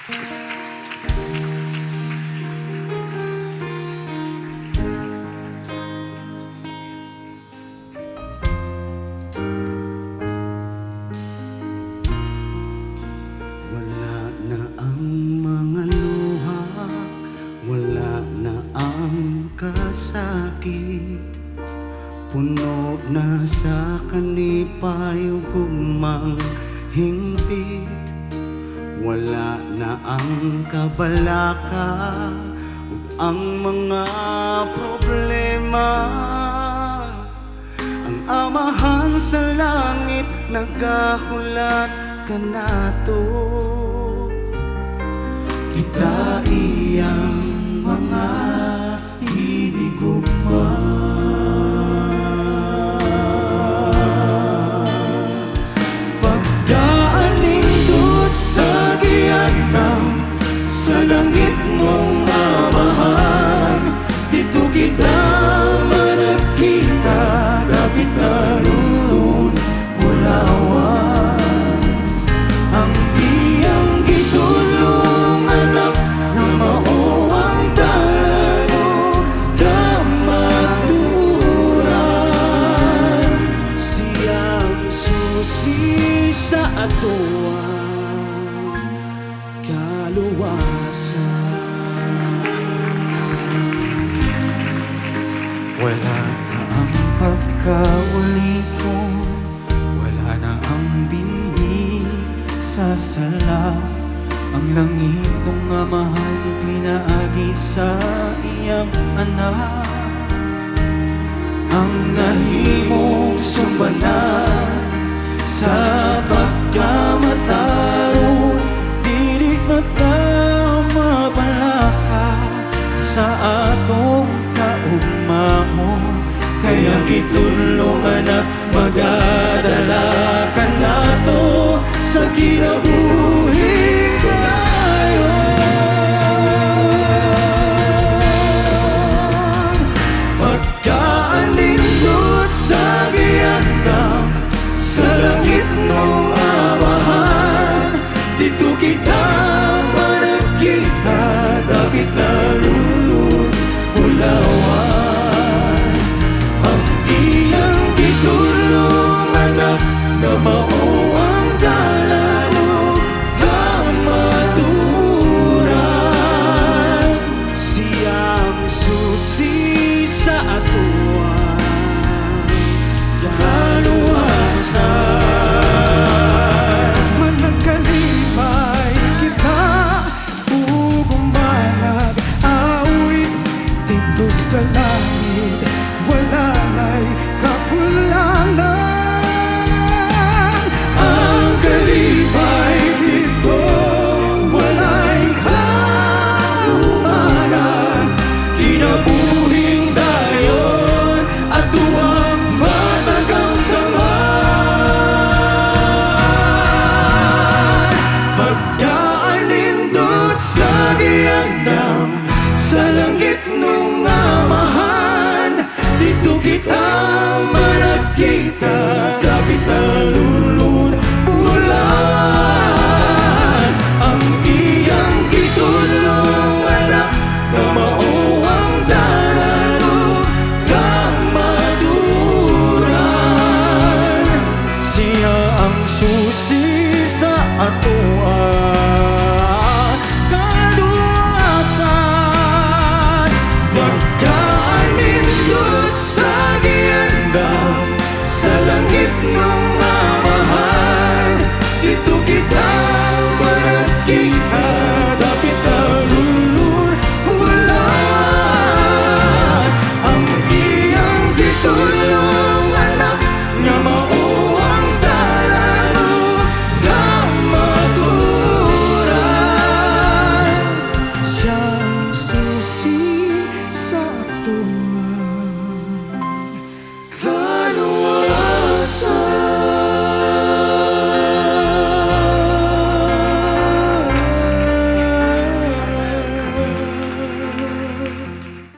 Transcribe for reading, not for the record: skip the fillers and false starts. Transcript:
Wala na ang mga luha, wala na ang kasakit. Puno na sa kanipay ug gugmang hingpit. Wala na ang kabalaka ug ang mga problema. Ang Amahan sa langit nagahulat kanato. Kita iyang mga hinigugma. Pagdaan nindot sa giatang sa langit mong Amahan, dito kita managkita, dapit na lulun mulawan. Ang iyang gitulong anak na mao ang talano kamaturan. Siyang susi sa atuang kaluwasan. Wala na ang pagkauli ko, wala na ang binhi sa sala. Ang langit ng Amahan pinaagi sa iyang anak. Ang nahimong sumbanan sa pagkamataron, dili mabalaka sa atong kaugmahon. Kaya gitulungan na magadala ka nato sa kinabuhi ngayon. Pagkaan nindot sa giandam sa langit mong Amahan, dito kita managkita, dapit na lulun ulawan. Ang iyang gitulong anak na mao ang dalano kamaturan. Siyang susi sa atuang kaluwasan. Managkalipay kita ug manag-awit dito sa langit, wala na'y kakulangan. Ang kalipay dito walay kahumanan. Kinabuhing dayon atuang matagang taman. Pagdaan nindot sa giandam sa langit nung Amahan, dito kita managkita,